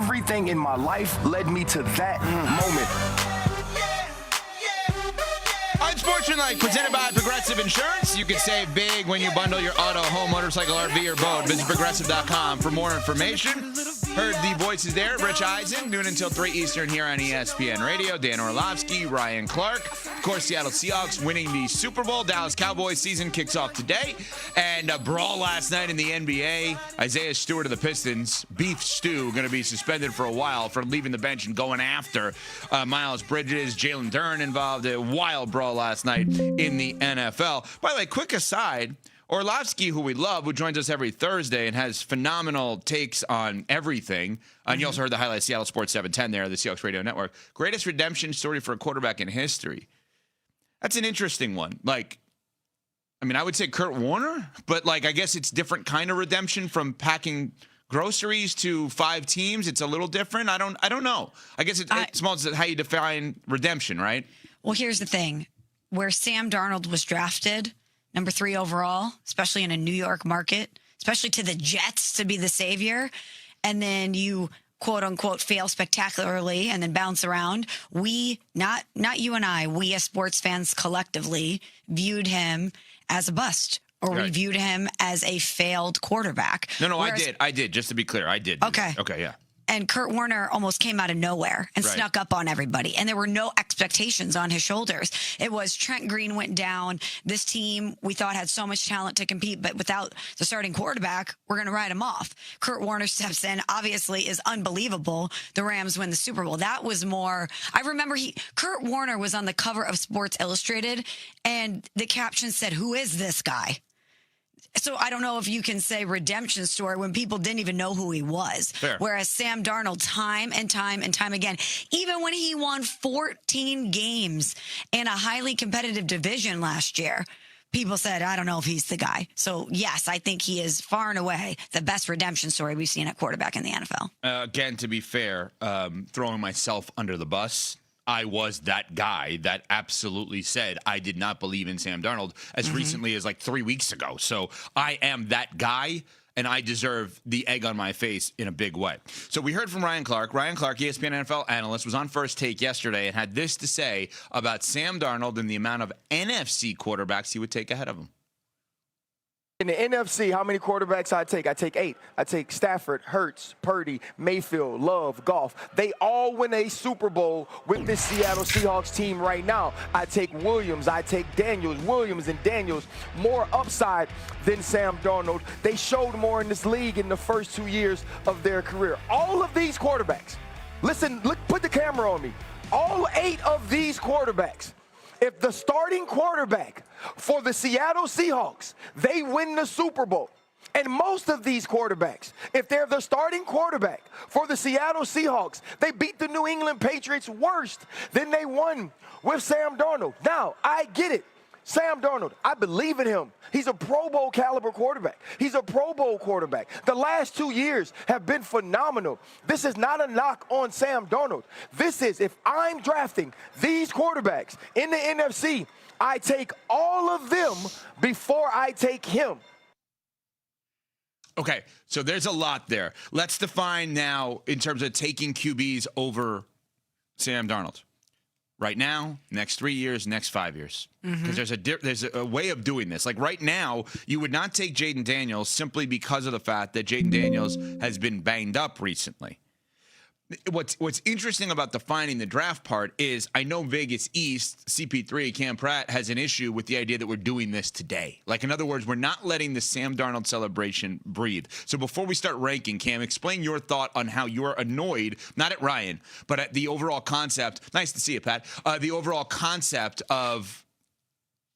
Everything in my life led me to that moment. Unsportsmanlike, presented by Progressive Insurance. You can save big when you bundle your auto, home, motorcycle, RV, or boat. Visit Progressive.com for more information. Heard the voices there. Rich Eisen, noon until 3 Eastern here on ESPN Radio. Dan Orlovsky, Ryan Clark. Of course, Seattle Seahawks winning the Super Bowl. Dallas Cowboys season kicks off today. And a brawl last night in the NBA. Isaiah Stewart of the Pistons, Beef Stew, going to be suspended for a while for leaving the bench and going after Miles Bridges. Jalen Duren involved. A wild brawl last night in the NFL. By the way, quick aside, Orlovsky, who we love, who joins us every Thursday and has phenomenal takes on everything. And you also heard the highlight Seattle Sports 710 there, the Seahawks Radio Network. Greatest redemption story for a quarterback in history. That's an interesting one. I would say Kurt Warner, but I guess it's different kind of redemption from packing groceries to 5 teams. It's a little different. I don't know. I guess it's more how you define redemption, right? Well, here's the thing. Where Sam Darnold was drafted, number 3 overall, especially in a New York market, especially to the Jets to be the savior, and then you quote unquote fail spectacularly and then bounce around. We, not you and I, we as sports fans collectively viewed him as a bust, or we viewed him as a failed quarterback. No, I did. Just to be clear, I did. Okay, yeah. And Kurt Warner almost came out of nowhere and snuck up on everybody. And there were no expectations on his shoulders. It was Trent Green went down. This team we thought had so much talent to compete, but without the starting quarterback, we're going to write him off. Kurt Warner steps in, obviously is unbelievable. The Rams win the Super Bowl. That was more, I remember Kurt Warner was on the cover of Sports Illustrated and the caption said, "Who is this guy?" So I don't know if you can say redemption story when people didn't even know who he was. Fair. Whereas Sam Darnold, time and time again, even when he won 14 games in a highly competitive division last year, people said, I don't know if he's the guy. So, yes, I think he is far and away the best redemption story we've seen at quarterback in the NFL. Again, to be fair, throwing myself under the bus, I was that guy that absolutely said I did not believe in Sam Darnold as recently as 3 weeks ago. So I am that guy, and I deserve the egg on my face in a big way. So we heard from Ryan Clark. Ryan Clark, ESPN NFL analyst, was on First Take yesterday and had this to say about Sam Darnold and the amount of NFC quarterbacks he would take ahead of him. In the NFC, how many quarterbacks I take? I take 8. I take Stafford, Hurts, Purdy, Mayfield, Love, Goff. They all win a Super Bowl with this Seattle Seahawks team right now. I take Williams. I take Daniels. Williams and Daniels, more upside than Sam Darnold. They showed more in this league in the first 2 years of their career. All of these quarterbacks, listen, look, put the camera on me. All 8 of these quarterbacks, if the starting quarterback for the Seattle Seahawks, they win the Super Bowl. And most of these quarterbacks, if they're the starting quarterback for the Seattle Seahawks, they beat the New England Patriots worse than they won with Sam Darnold. Now, I get it. Sam Darnold, I believe in him. He's a Pro Bowl caliber quarterback. He's a Pro Bowl quarterback. The last 2 years have been phenomenal. This is not a knock on Sam Darnold. This is, if I'm drafting these quarterbacks in the NFC, I take all of them before I take him. Okay, so there's a lot there. Let's define now in terms of taking QBs over Sam Darnold. Right now, next 3 years, next 5 years. Because there's a way of doing this. Like right now, you would not take Jaden Daniels simply because of the fact that Jaden Daniels has been banged up recently. What's interesting about defining the draft part is I know Vegas East, CP3, Cam Pratt, has an issue with the idea that we're doing this today. Like, in other words, we're not letting the Sam Darnold celebration breathe. So before we start ranking, Cam, explain your thought on how you're annoyed, not at Ryan, but at the overall concept. Nice to see you, Pat. The overall concept of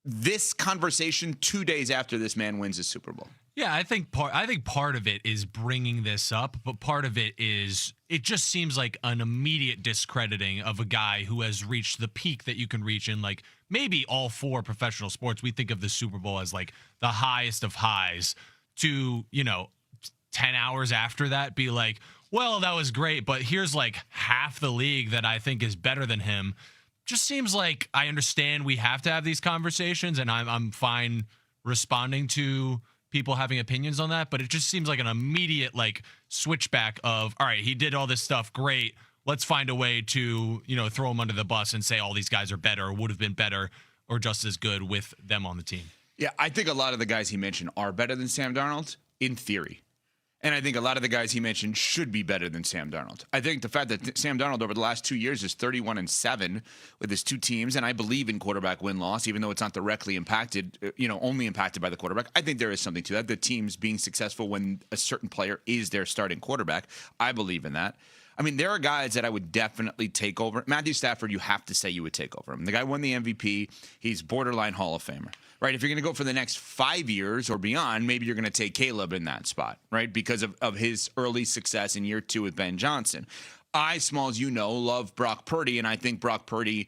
this conversation 2 days after this man wins the Super Bowl. Yeah, I think part of it is bringing this up, but part of it is it just seems like an immediate discrediting of a guy who has reached the peak that you can reach in like maybe all 4 professional sports. We think of the Super Bowl as like the highest of highs to, 10 hours after that be like, well, that was great, but here's like half the league that I think is better than him. Just seems like I understand we have to have these conversations and I'm fine responding to people having opinions on that, but it just seems like an immediate like switchback of, all right, he did all this stuff, great. Let's find a way to, throw him under the bus and say all these guys are better or would have been better or just as good with them on the team. Yeah, I think a lot of the guys he mentioned are better than Sam Darnold in theory. And I think a lot of the guys he mentioned should be better than Sam Darnold. I think the fact that Sam Darnold over the last 2 years is 31-7 with his two teams, and I believe in quarterback win-loss, even though it's not directly impacted, only impacted by the quarterback. I think there is something to that. The teams being successful when a certain player is their starting quarterback. I believe in that. I mean, there are guys that I would definitely take over. Matthew Stafford, you have to say you would take over him. The guy won the MVP. He's borderline Hall of Famer, right? If you're going to go for the next 5 years or beyond, maybe you're going to take Caleb in that spot, right? Because of his early success in year 2 with Ben Johnson. I, small as you know, love Brock Purdy, and I think Brock Purdy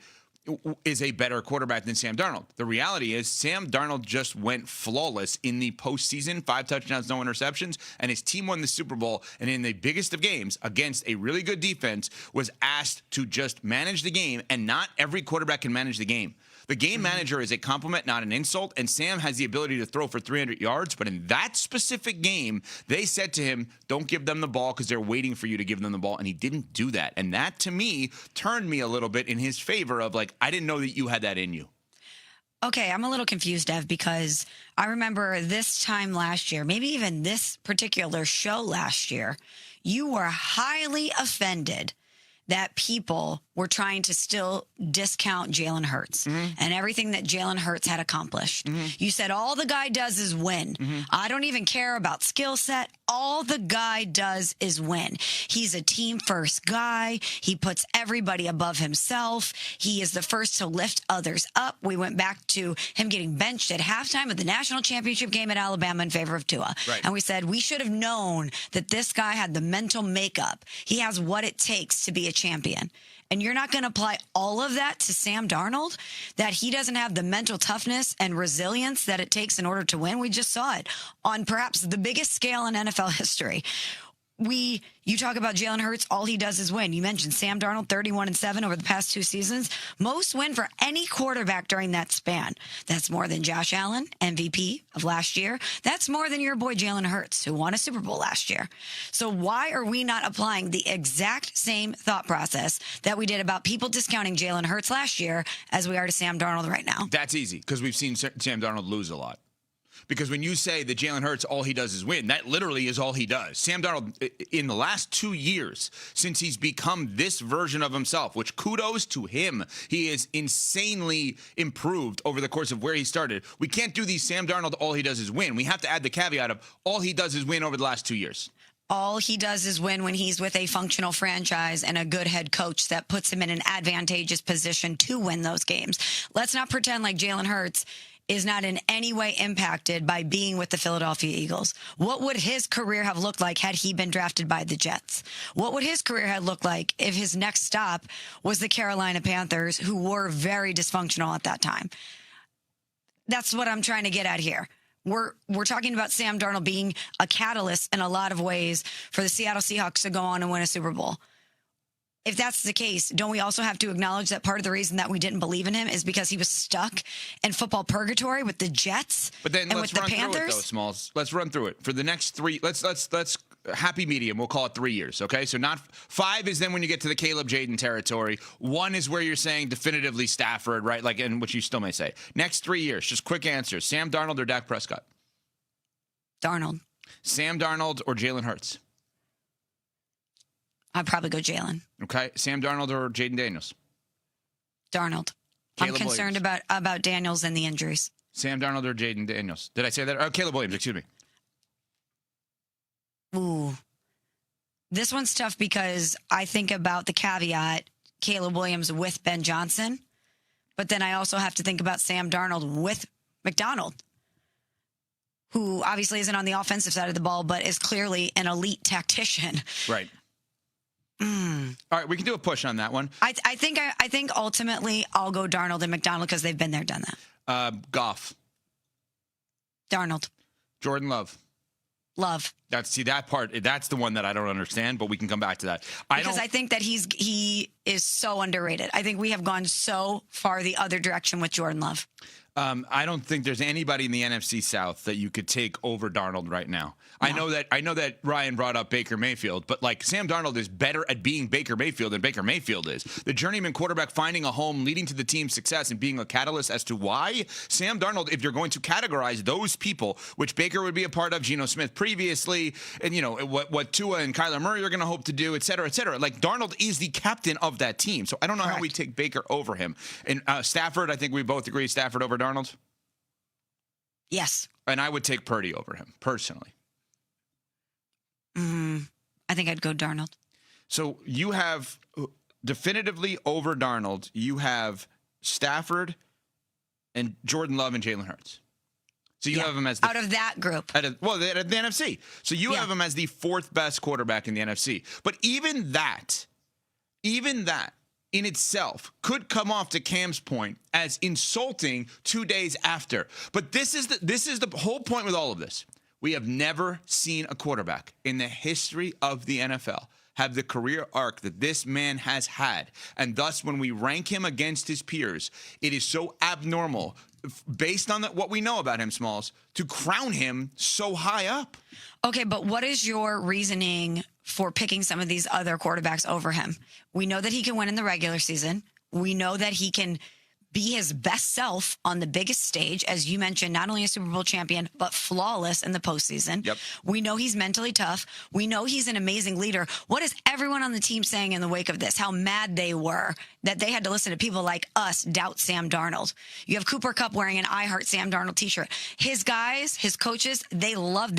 is a better quarterback than Sam Darnold. The reality is Sam Darnold just went flawless in the postseason, 5 touchdowns, no interceptions, and his team won the Super Bowl. And in the biggest of games against a really good defense was asked to just manage the game, and not every quarterback can manage the game. The game manager is a compliment, not an insult, and Sam has the ability to throw for 300 yards, but in that specific game, they said to him, don't give them the ball because they're waiting for you to give them the ball, and he didn't do that. And that, to me, turned me a little bit in his favor of, like, I didn't know that you had that in you. Okay, I'm a little confused, Dev, because I remember this time last year, maybe even this particular show last year, you were highly offended that people were trying to still discount Jalen Hurts and everything that Jalen Hurts had accomplished. You said all the guy does is win. I don't even care about skill set. All the guy does is win. He's a team first guy. He puts everybody above himself. He is the first to lift others up. We went back to him getting benched at halftime of the national championship game at Alabama in favor of Tua. Right. And we said we should have known that this guy had the mental makeup. He has what it takes to be a champion. And you're not going to apply all of that to Sam Darnold, that he doesn't have the mental toughness and resilience that it takes in order to win. We just saw it on perhaps the biggest scale in NFL history. You talk about Jalen Hurts, all he does is win. You mentioned Sam Darnold, 31-7 over the past 2 seasons. Most win for any quarterback during that span. That's more than Josh Allen, MVP of last year. That's more than your boy Jalen Hurts, who won a Super Bowl last year. So why are we not applying the exact same thought process that we did about people discounting Jalen Hurts last year as we are to Sam Darnold right now? That's easy because we've seen Sam Darnold lose a lot. Because when you say that Jalen Hurts, all he does is win, that literally is all he does. Sam Darnold, in the last 2 years, since he's become this version of himself, which kudos to him, he is insanely improved over the course of where he started. We can't do these Sam Darnold, all he does is win. We have to add the caveat of all he does is win over the last 2 years. All he does is win when he's with a functional franchise and a good head coach that puts him in an advantageous position to win those games. Let's not pretend like Jalen Hurts is not in any way impacted by being with the Philadelphia Eagles. What would his career have looked like had he been drafted by the Jets? What would his career have looked like if his next stop was the Carolina Panthers, who were very dysfunctional at that time? That's what I'm trying to get at here. We're talking about Sam Darnold being a catalyst in a lot of ways for the Seattle Seahawks to go on and win a Super Bowl. If that's the case, don't we also have to acknowledge that part of the reason that we didn't believe in him is because he was stuck in football purgatory with the Jets but then and with the Panthers? Through it, though, Smalls. Let's run through it. For the next 3, let's happy medium, we'll call it 3 years, okay? So not 5 is then when you get to the Caleb Jaden territory. 1 is where you're saying definitively Stafford, right? Like, and which you still may say. Next 3 years, just quick answers. Sam Darnold or Dak Prescott? Darnold. Sam Darnold or Jalen Hurts? I'd probably go Jalen. Okay. Sam Darnold or Jaden Daniels? Darnold. Caleb I'm concerned about Daniels and the injuries. Sam Darnold or Jaden Daniels? Did I say that? Oh, Caleb Williams, excuse me. Ooh. This one's tough because I think about the caveat, Caleb Williams with Ben Johnson, but then I also have to think about Sam Darnold with McDonald, who obviously isn't on the offensive side of the ball, but is clearly an elite tactician. Right. All right, we can do a push on that one. I think ultimately I'll go Darnold and McDonald because they've been there, done that. Goff. Darnold. Jordan Love. Love. That's the one that I don't understand, but we can come back to that. I think that he is so underrated. I think we have gone so far the other direction with Jordan Love. I don't think there's anybody in the NFC South that you could take over Darnold right now. No. I know that Ryan brought up Baker Mayfield, but like Sam Darnold is better at being Baker Mayfield than Baker Mayfield is. The journeyman quarterback finding a home, leading to the team's success, and being a catalyst as to why Sam Darnold, if you're going to categorize those people, which Baker would be a part of, Geno Smith previously, and what Tua and Kyler Murray are going to hope to do, et cetera, et cetera. Like Darnold is the captain of that team, so I don't know how we take Baker over him. And Stafford, I think we both agree Stafford over Darnold. Yes. And I would take Purdy over him, personally. I think I'd go Darnold. So you have definitively over Darnold, you have Stafford and Jordan Love and Jalen Hurts. So you have him as out of that group. At the NFC. So you have him as the fourth best quarterback in the NFC. But even that in itself could come off to Cam's point as insulting 2 days after. But this is the whole point with all of this. We have never seen a quarterback in the history of the NFL have the career arc that this man has had. And thus, when we rank him against his peers, it is so abnormal, based on what we know about him, Smalls, to crown him so high up. Okay, but what is your reasoning for picking some of these other quarterbacks over him? We know that he can win in the regular season. We know that he can be his best self on the biggest stage, as you mentioned, not only a Super Bowl champion, but flawless in the postseason. Yep. We know he's mentally tough. We know he's an amazing leader. What is everyone on the team saying in the wake of this? How mad they were that they had to listen to people like us doubt Sam Darnold. You have Cooper Kupp wearing an I Heart Sam Darnold t-shirt. His guys, his coaches, they love this.